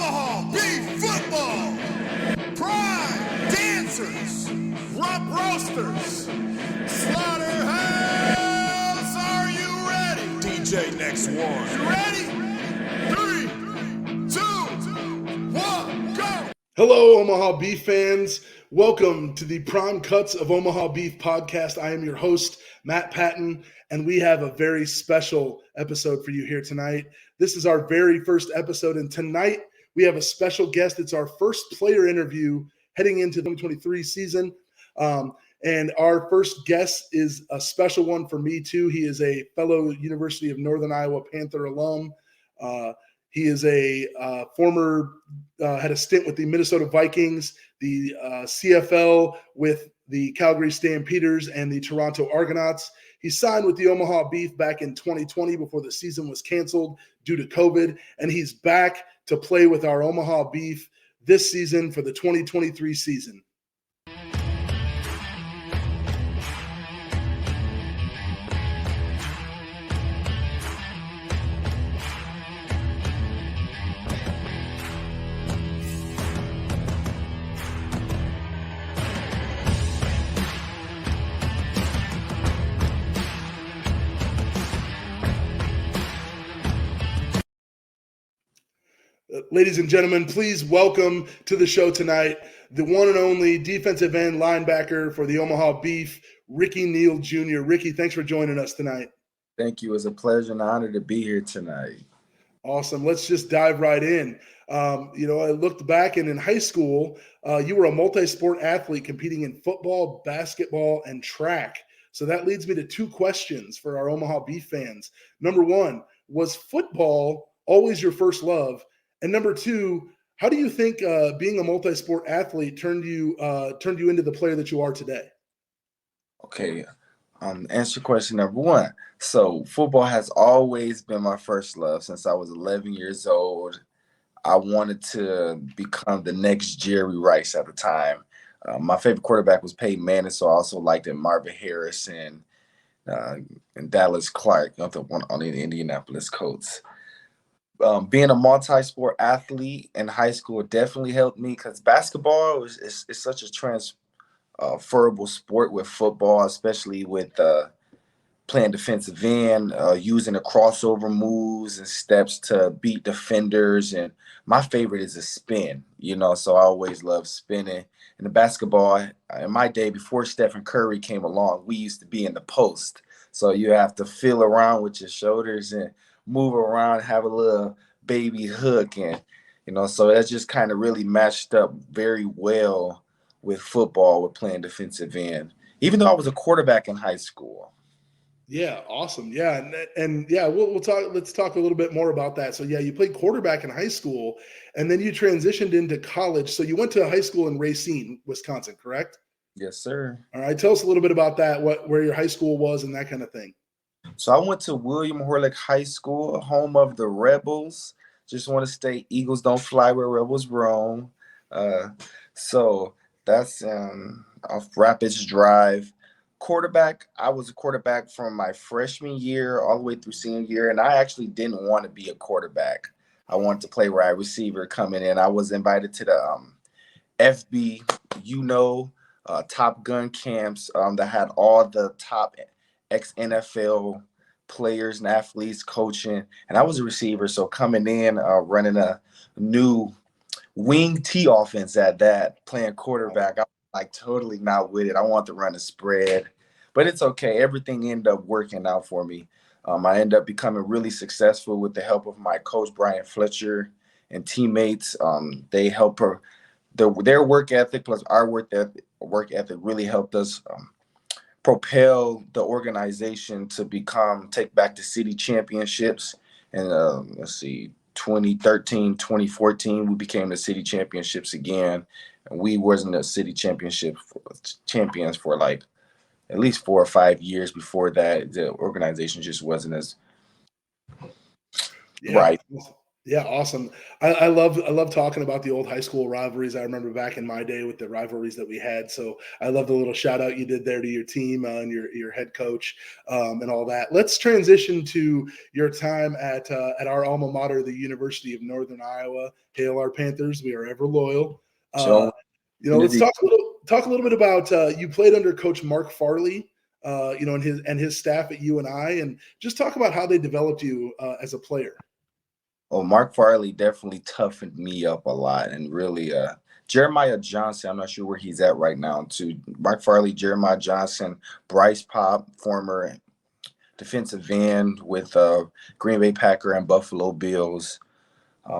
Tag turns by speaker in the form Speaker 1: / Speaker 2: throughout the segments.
Speaker 1: Omaha Beef football. Prime dancers, rump roasters, slaughterhouse. Are you ready? DJ next one. You ready? 3, 2, 1, go.
Speaker 2: Hello, Omaha Beef fans. Welcome to the Prime Cuts of Omaha Beef podcast. I am your host, Matt Patton, and we have a very special episode for you here tonight. This is our very first episode, and tonight we have a special guest. It's our first player interview heading into the 2023 season. And our first guest is a special one for me, too. He is a fellow University of Northern Iowa Panther alum. He is a former, had a stint with the Minnesota Vikings, the CFL with the Calgary Stampeders and the Toronto Argonauts. He signed with the Omaha Beef back in 2020 before the season was canceled due to COVID, and he's back to play with our Omaha Beef this season for the 2023 season. Ladies and gentlemen, please welcome to the show tonight the one and only defensive end linebacker for the Omaha Beef, Neal Jr. Ricky, thanks for joining us tonight.
Speaker 3: Thank you. It's a pleasure and honor to be here tonight.
Speaker 2: Awesome. Let's just dive right in. I looked back, and in high school, you were a multi-sport athlete competing in football, basketball, and track. So that leads me to two questions for our Omaha Beef fans. Number one, was football always your first love? And number two, how do you think being a multi-sport athlete turned you into the player that you are today?
Speaker 3: Okay, answer question number one. So football has always been my first love since I was 11 years old. I wanted to become the next Jerry Rice at the time. My favorite quarterback was Peyton Manning, so I also liked Marvin Harrison and Dallas Clark, the one on the Indianapolis Colts. Being a multi-sport athlete in high school definitely helped me because basketball is such a transferable sport with football, especially with playing defensive end, using the crossover moves and steps to beat defenders. And my favorite is a spin, so I always love spinning. And the basketball, in my day, before Stephen Curry came along, we used to be in the post. So you have to feel around with your shoulders and move around, have a little baby hook. And, so that's just kind of really matched up very well with football, with playing defensive end, even though I was a quarterback in high school.
Speaker 2: Yeah, awesome. Yeah, and yeah, we'll talk. Let's talk a little bit more about that. So yeah, you played quarterback in high school, and then you transitioned into college. So you went to high school in Racine, Wisconsin, correct?
Speaker 3: Yes, sir.
Speaker 2: All right, tell us a little bit about that. Where your high school was and that kind of thing.
Speaker 3: So I went to William Horlick High School, home of the Rebels. Just want to state, Eagles don't fly where Rebels roam. So that's off Rapids Drive. Quarterback, I was a quarterback from my freshman year all the way through senior year, and I actually didn't want to be a quarterback. I wanted to play wide receiver coming in. I was invited to the FB, Top Gun camps that had all the top ex-NFL players and athletes coaching, and I was a receiver. So coming in, running a new wing T offense at that, playing quarterback, I was like totally not with it. I want to run a spread, but it's okay. Everything ended up working out for me. I ended up becoming really successful with the help of my coach, Brian Fletcher, and teammates. They helped their work ethic plus our work ethic really helped us propel the organization to take back the city championships. And 2013, 2014, we became the city championships again. And we wasn't a city champions for like at least 4 or 5 years before that. The organization just wasn't as right.
Speaker 2: Yeah, awesome. I love talking about the old high school rivalries. I remember back in my day with the rivalries that we had. So I love the little shout out you did there to your team and your head coach and all that. Let's transition to your time at our alma mater, the University of Northern Iowa. Hail our Panthers! We are ever loyal. Uh,
Speaker 3: Showing
Speaker 2: let's
Speaker 3: unity.
Speaker 2: talk a little bit about you played under Coach Mark Farley. And his staff at UNI, and just talk about how they developed you as a player.
Speaker 3: Oh, Mark Farley definitely toughened me up a lot, and really, Jeremiah Johnson. I'm not sure where he's at right now. Too, Mark Farley, Jeremiah Johnson, Bryce Pop, former defensive end with Green Bay Packer and Buffalo Bills.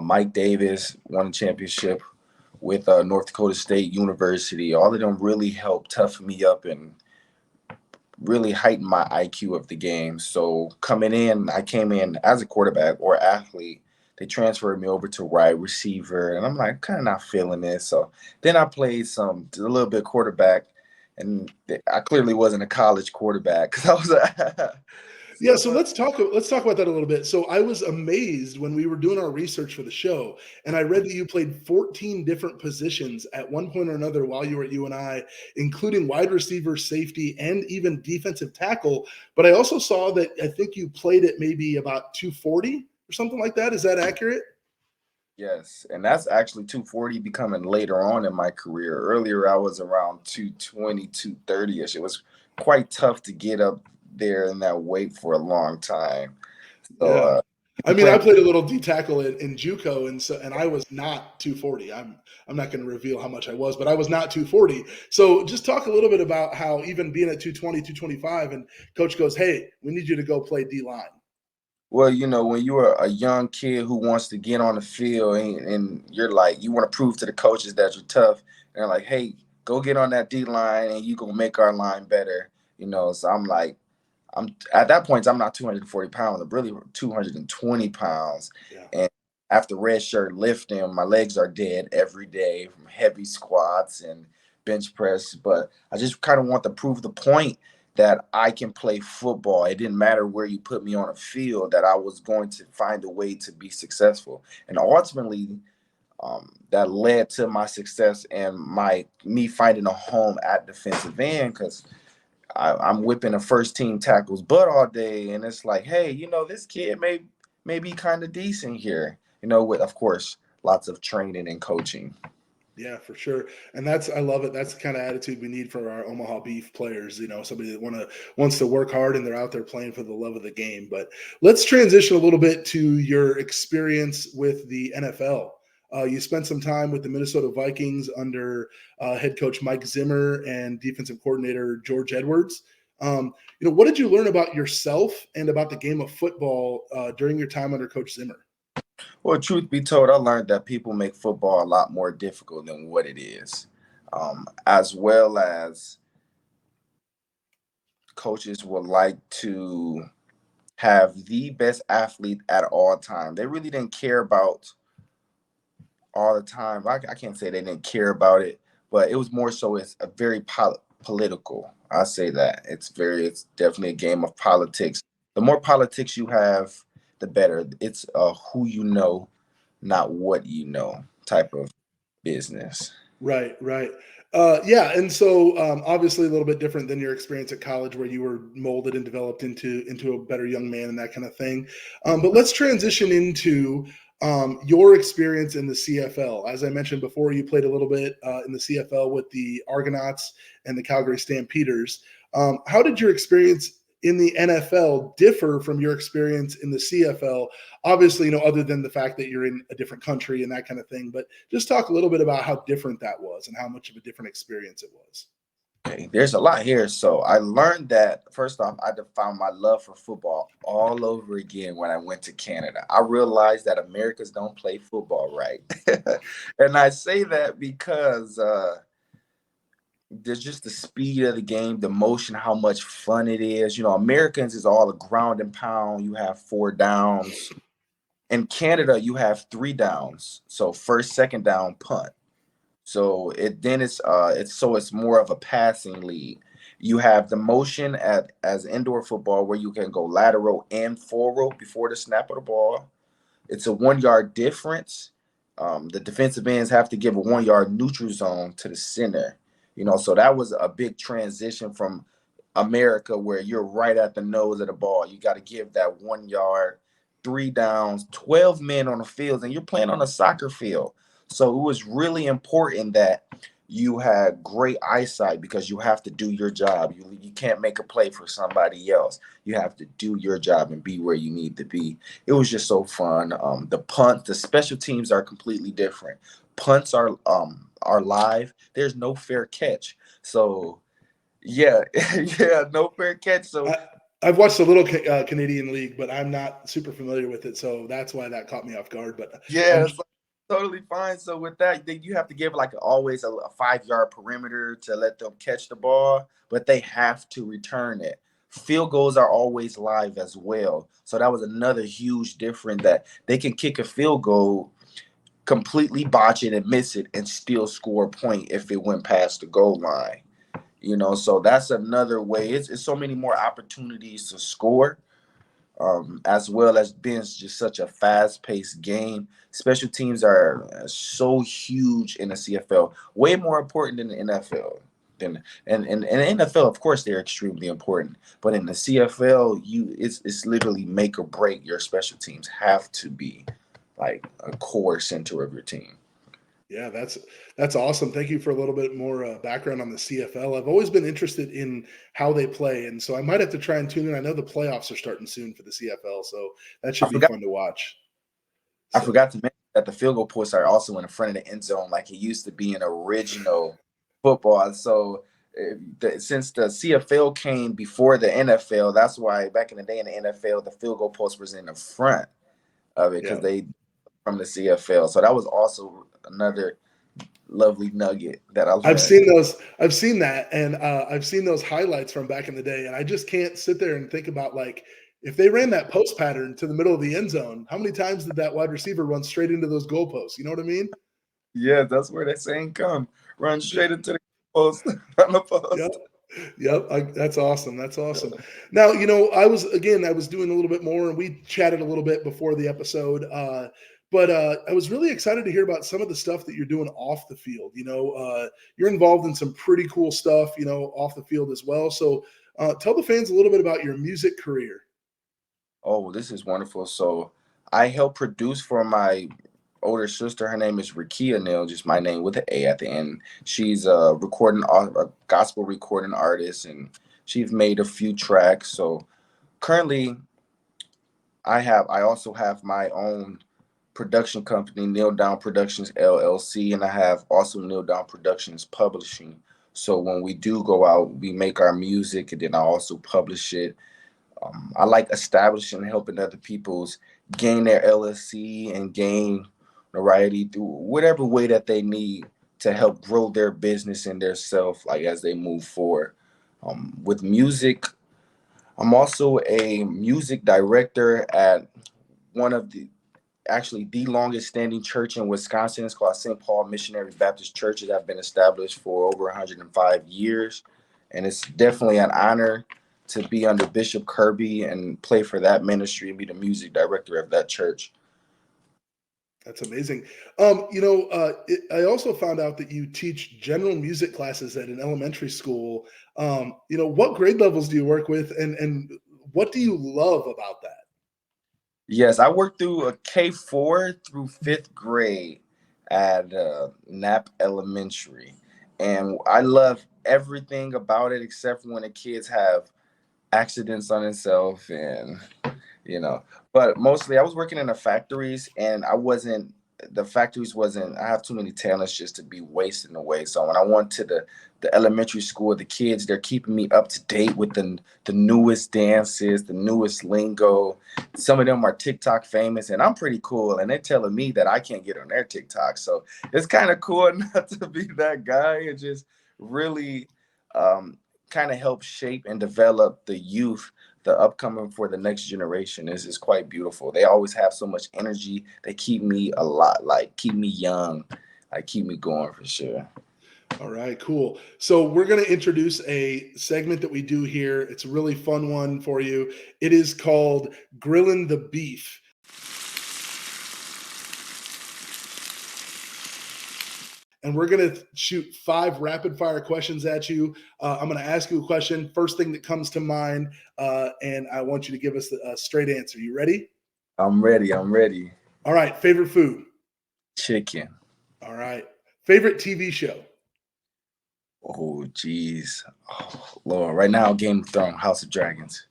Speaker 3: Mike Davis won a championship with North Dakota State University. All of them really helped toughen me up and really heighten my IQ of the game. So coming in, I came in as a quarterback or athlete. They transferred me over to wide receiver, and I'm like, kind of not feeling this. So then I played a little bit quarterback, and I clearly wasn't a college quarterback because I was.
Speaker 2: Yeah, so let's talk about that a little bit. So I was amazed when we were doing our research for the show, and I read that you played 14 different positions at one point or another while you were at UNI, including wide receiver, safety, and even defensive tackle. But I also saw that I think you played at maybe about 240 or something like that. Is that accurate?
Speaker 3: Yes, and that's actually 240 becoming later on in my career. Earlier, I was around 220, 230-ish. It was quite tough to get up there in that weight for a long time. So,
Speaker 2: Yeah. I mean, I
Speaker 3: playing,
Speaker 2: played a little D tackle in JUCO, and I was not 240. I'm not going to reveal how much I was, but I was not 240. So just talk a little bit about how even being at 220, 225, and coach goes, "Hey, we need you to go play D line."
Speaker 3: well, when you're a young kid who wants to get on the field and you're like, you want to prove to the coaches that you're tough, and they're like, hey, go get on that D line and you gonna make our line better. So I'm like, I'm at that point, I'm not 240 pounds. I'm really 220 pounds.
Speaker 2: Yeah.
Speaker 3: And after red shirt lifting, my legs are dead every day from heavy squats and bench press. But I just kind of want to prove the point that I can play football. It didn't matter where you put me on a field, that I was going to find a way to be successful. And ultimately, that led to my success and me finding a home at defensive end because I'm whipping a first team tackles butt all day, and it's like, hey, this kid may be kind of decent here. With of course lots of training and coaching.
Speaker 2: Yeah, for sure. And I love it. That's the kind of attitude we need for our Omaha Beef players, somebody that wants to work hard and they're out there playing for the love of the game. But let's transition a little bit to your experience with the NFL. You spent some time with the Minnesota Vikings under head coach Mike Zimmer and defensive coordinator George Edwards. What did you learn about yourself and about the game of football during your time under Coach Zimmer?
Speaker 3: Well, truth be told, I learned that people make football a lot more difficult than what it is, as well as coaches would like to have the best athlete at all time. They really didn't care about all the time. I can't say they didn't care about it, but it was more so it's a very political. I say that it's definitely a game of politics. The more politics you have, the better. It's who you know, not what you know type of business.
Speaker 2: Right, right. Yeah, and so obviously a little bit different than your experience at college, where you were molded and developed into a better young man and that kind of thing. But let's transition into your experience in the CFL. As I mentioned before, you played a little bit in the CFL with the Argonauts and the Calgary Stampeders. How did your experience in the NFL differ from your experience in the CFL? Obviously, other than the fact that you're in a different country and that kind of thing, but just talk a little bit about how different that was and how much of a different experience it was.
Speaker 3: Okay, there's a lot here. So I learned that first off, I found my love for football all over again when I went to Canada. I realized that Americans don't play football right. And I say that because there's just the speed of the game, the motion, how much fun it is. Americans is all a ground and pound. You have 4 downs. In Canada, you have 3 downs. So first, second down, punt. So it's more of a passing league. You have the motion as indoor football where you can go lateral and forward before the snap of the ball. it's a 1 yard difference. The defensive ends have to give a 1 yard neutral zone to the center. So that was a big transition from America, where you're right at the nose of the ball. You got to give that 1 yard, 3 downs, 12 men on the field, and you're playing on a soccer field. So it was really important that you had great eyesight, because you have to do your job. You can't make a play for somebody else. You have to do your job and be where you need to be. It was just so fun. The special teams are completely different. Punts are live. There's no fair catch. So yeah, yeah, no fair catch. So
Speaker 2: I've watched a little Canadian League, but I'm not super familiar with it, so that's why that caught me off guard. But
Speaker 3: yeah, it's totally fine. So with that, then you have to give always a 5 yard perimeter to let them catch the ball, but they have to return it. Field goals are always live as well. So that was another huge difference, that they can kick a field goal, completely botch it and miss it, and still score a point if it went past the goal line. So that's another way. It's so many more opportunities to score, as well as being just such a fast-paced game. Special teams are so huge in the CFL, way more important than the NFL. And in the NFL, of course, they're extremely important. But in the CFL, it's literally make or break. Your special teams have to be like a core center of your team.
Speaker 2: Yeah, that's awesome. Thank you for a little bit more background on the CFL. I've always been interested in how they play, and so I might have to try and tune in. I know the playoffs are starting soon for the CFL, so that should be fun to watch.
Speaker 3: I forgot to mention that the field goal posts are also in the front of the end zone, like it used to be in original football. So since the CFL came before the NFL, that's why back in the day in the NFL, the field goal post was in the front of it, because they from the CFL. So that was also another lovely nugget that I learned.
Speaker 2: I've seen those. I've seen that, and I've seen those highlights from back in the day, and I just can't sit there and think about, like, if they ran that post pattern to the middle of the end zone, how many times did that wide receiver run straight into those goalposts? You know what I mean?
Speaker 3: Yeah, that's where that saying come. Run straight into the post. On the post.
Speaker 2: Yep. That's awesome. That's awesome. Now, I was doing a little bit more, and we chatted a little bit before the episode. But I was really excited to hear about some of the stuff that you're doing off the field. You're involved in some pretty cool stuff, off the field as well. So tell the fans a little bit about your music career.
Speaker 3: Oh, this is wonderful. So I help produce for my older sister. Her name is Rakia Neal, just my name with an A at the end. She's a gospel recording artist, and she's made a few tracks. So currently I also have my own production company, Neal Down Productions LLC, and I have also Neal Down Productions Publishing. So when we do go out, we make our music, and then I also publish it. I like establishing and helping other people's gain their LLC and gain notoriety through whatever way that they need to help grow their business and their self, like as they move forward. With music, I'm also a music director at one of the longest standing church in Wisconsin. It's called St. Paul Missionary Baptist Church. It has been established for over 105 years. And it's definitely an honor to be under Bishop Kirby and play for that ministry and be the music director of that church.
Speaker 2: That's amazing. I also found out that you teach general music classes at an elementary school. What grade levels do you work with, and what do you love about that?
Speaker 3: Yes, I worked through a K4 through 5th grade at Knapp Elementary. And I love everything about it except for when the kids have accidents on themselves, and but mostly I was working in the factories, and I have too many talents just to be wasting away. So when I went to the elementary school, the kids, they're keeping me up to date with the newest dances, the newest lingo. Some of them are TikTok famous, and I'm pretty cool, and they're telling me that I can't get on their TikTok. So it's kind of cool not to be that guy, and just really kind of help shape and develop the youth, the upcoming for the next generation. Is quite beautiful. They always have so much energy. They keep me keep me young, keep me going for sure.
Speaker 2: All right, cool. So we're going to introduce a segment that we do here. It's a really fun one for you. It is called Grillin' the Beef. and we're going to shoot 5 rapid fire questions at you. I'm going to ask you a question, first thing that comes to mind, and I want you to give us a straight answer. You ready?
Speaker 3: I'm ready. I'm ready.
Speaker 2: All right. Favorite food?
Speaker 3: Chicken.
Speaker 2: All right. Favorite TV show?
Speaker 3: Oh, geez. Oh, Lord. Right now, Game of Thrones, House of Dragons.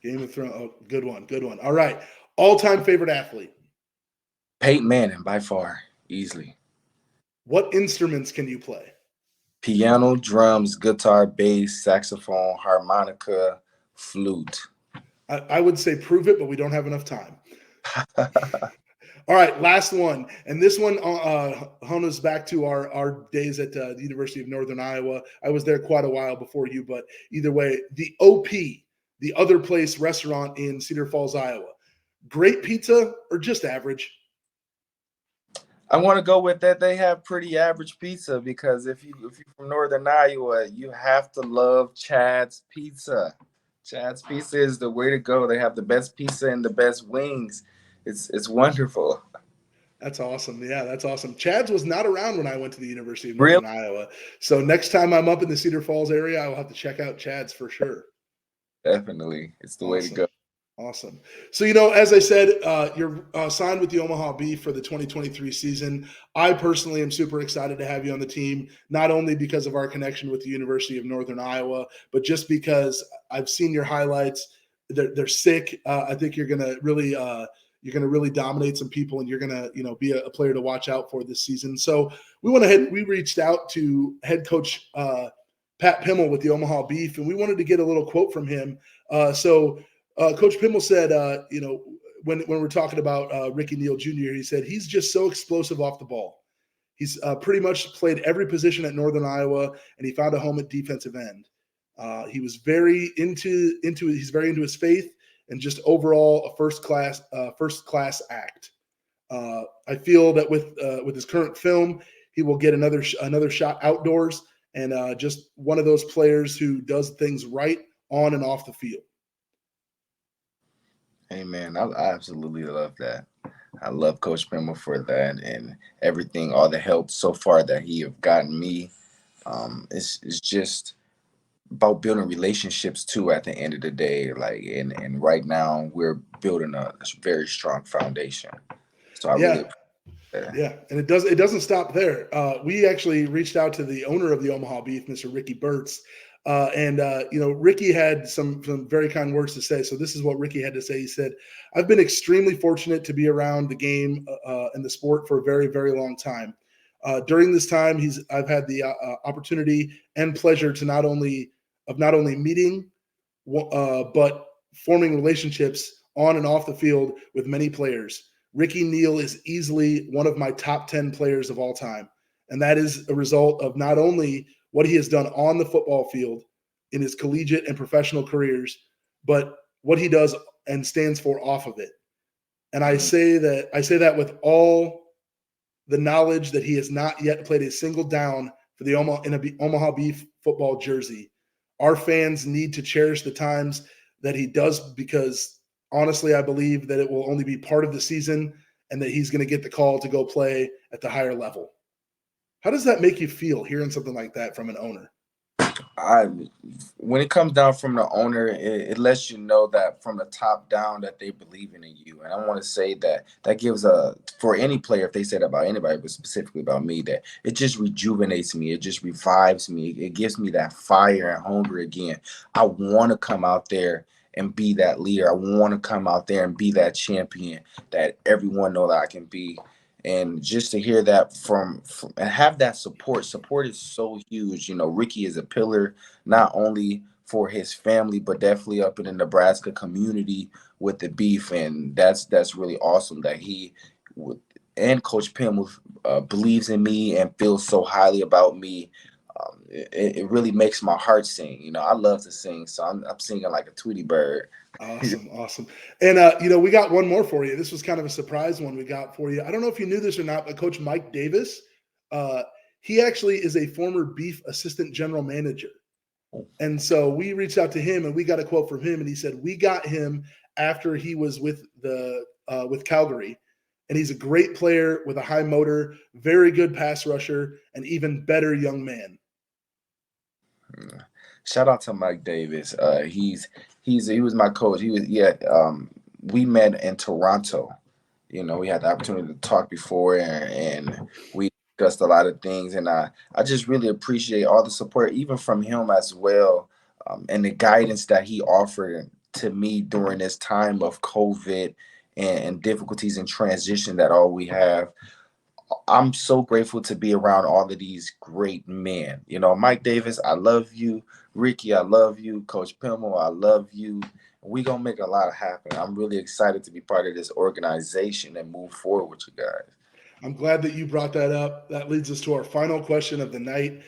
Speaker 2: Game of Thrones. Oh, good one. Good one. All right. All-time favorite athlete?
Speaker 3: Peyton Manning, by far, easily.
Speaker 2: What instruments can you play?
Speaker 3: Piano, drums, guitar, bass, saxophone, harmonica, flute.
Speaker 2: I would say prove it, but we don't have enough time. All right, last one. And this one hone us back to our days at the University of Northern Iowa. I was there quite a while before you, but either way, the OP, the Other Place restaurant in Cedar Falls, Iowa. Great pizza or just average?
Speaker 3: I want to go with that. They have pretty average pizza because if you're from Northern Iowa, you have to love Chad's Pizza. Chad's Pizza is the way to go. They have the best pizza and the best wings. It's wonderful.
Speaker 2: That's awesome. Yeah, that's awesome. Chad's was not around when I went to the University of
Speaker 3: Really?
Speaker 2: Northern Iowa. So next time I'm up in the Cedar Falls area, I will have to check out Chad's for sure.
Speaker 3: Definitely. It's the way to go.
Speaker 2: Awesome. So, as I said, you're signed with the Omaha Beef for the 2023 season. I personally am super excited to have you on the team, not only because of our connection with the University of Northern Iowa, but just because I've seen your highlights. They're sick. I think you're going to really dominate some people, and you're going to, be a player to watch out for this season. So we reached out to head coach Pat Pimmel with the Omaha Beef, and we wanted to get a little quote from him. Coach Pimmel said, when we're talking about Neal Jr., he said, he's just so explosive off the ball. He's pretty much played every position at Northern Iowa, and he found a home at defensive end. He was very into his faith, and just overall a first class act. I feel that with his current film, he will get another shot outdoors, and just one of those players who does things right on and off the field.
Speaker 3: Hey, man, I absolutely love that. I love Coach Pimmel for that and everything, all the help so far that he have gotten me. It's just about building relationships too at the end of the day. Like, and right now we're building a very strong foundation. So I really appreciate that.
Speaker 2: Yeah, and it doesn't stop there. We actually reached out to the owner of the Omaha Beef, Mr. Ricky Burtz, and Ricky had some very kind words to say. So this is what Ricky had to say. He said, "I've been extremely fortunate to be around the game and the sport for a very, very long time. During this time, I've had the opportunity and pleasure to not only meeting, but forming relationships on and off the field with many players. Ricky Neal is easily one of my top 10 players of all time. And that is a result of not only what he has done on the football field in his collegiate and professional careers, but what he does and stands for off of it. And I say that with all the knowledge that he has not yet played a single down for the Omaha Beef football jersey. Our fans need to cherish the times that he does, because honestly, I believe that it will only be part of the season and that he's going to get the call to go play at the higher level." How does that make you feel, hearing something like that from an owner?
Speaker 3: When it comes down from the owner, it lets you know that from the top down that they believe in you. And I want to say that gives for any player, if they said about anybody, but specifically about me, that it just rejuvenates me. It just revives me. It gives me that fire and hunger again. I want to come out there and be that leader. I want to come out there and be that champion that everyone know that I can be. And just to hear that from and have that support is so huge. Ricky is a pillar, not only for his family, but definitely up in the Nebraska community with the Beef. And that's really awesome that he and Coach Pimmel believes in me and feels so highly about me. It really makes my heart sing. I love to sing, so I'm singing like a Tweety bird.
Speaker 2: Awesome. And, we got one more for you. This was kind of a surprise one we got for you. I don't know if you knew this or not, but Coach Mike Davis, he actually is a former Beef assistant general manager. And so we reached out to him and we got a quote from him, and he said, we got him after he was with with Calgary. and he's a great player with a high motor, very good pass rusher, and even better young man.
Speaker 3: Shout out to Mike Davis. He was my coach. We met in Toronto. We had the opportunity to talk before, and we discussed a lot of things. And I just really appreciate all the support, even from him as well, and the guidance that he offered to me during this time of COVID and difficulties in transition that all we have. I'm so grateful to be around all of these great men. Mike Davis, I love you. Ricky, I love you. Coach Pimmel, I love you. We gonna make a lot happen. I'm really excited to be part of this organization and move forward with you guys.
Speaker 2: I'm glad that you brought that up. That leads us to our final question of the night.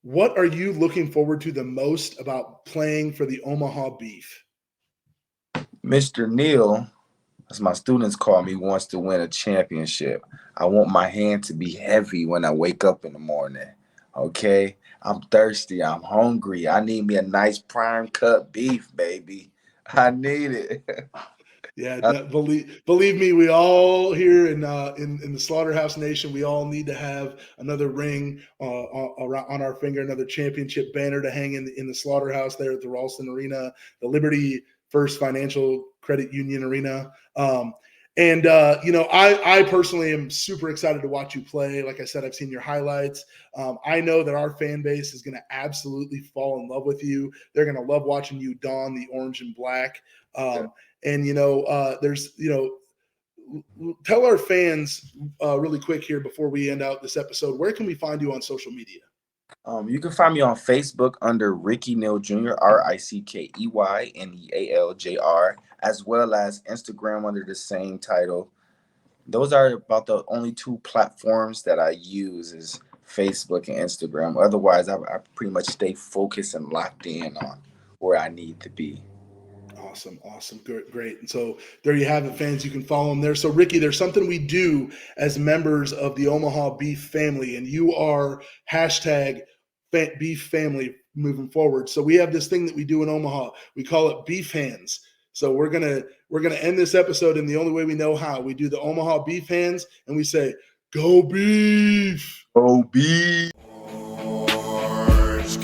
Speaker 2: What are you looking forward to the most about playing for the Omaha Beef?
Speaker 3: Mr. Neal, as my students call me, wants to win a championship. I want my hand to be heavy when I wake up in the morning. Okay? I'm thirsty. I'm hungry. I need me a nice prime cut beef, baby. I need it.
Speaker 2: Yeah, believe me, we all here in the Slaughterhouse Nation, we all need to have another ring on our finger, another championship banner to hang in the Slaughterhouse there at the Ralston Arena, the Liberty First Financial Credit Union Arena. I personally am super excited to watch you play. Like I said, I've seen your highlights. I know that our fan base is going to absolutely fall in love with you. They're going to love watching you don the orange and black. And, tell our fans really quick here before we end out this episode, where can we find you on social media?
Speaker 3: You can find me on Facebook under Ricky Neal Jr., RickeyNealjr, as well as Instagram under the same title. Those are about the only two platforms that I use is Facebook and Instagram. Otherwise, I pretty much stay focused and locked in on where I need to be.
Speaker 2: Awesome. Great. And so there you have it, fans. You can follow them there. So, Ricky, there's something we do as members of the Omaha Beef family, and you are hashtag Beef Family moving forward. So we have this thing that we do in Omaha. We call it Beef Hands. So we're gonna end this episode in the only way we know how. We do the Omaha Beef Hands, and we say, "Go Beef!
Speaker 3: Go Beef!"
Speaker 1: Orange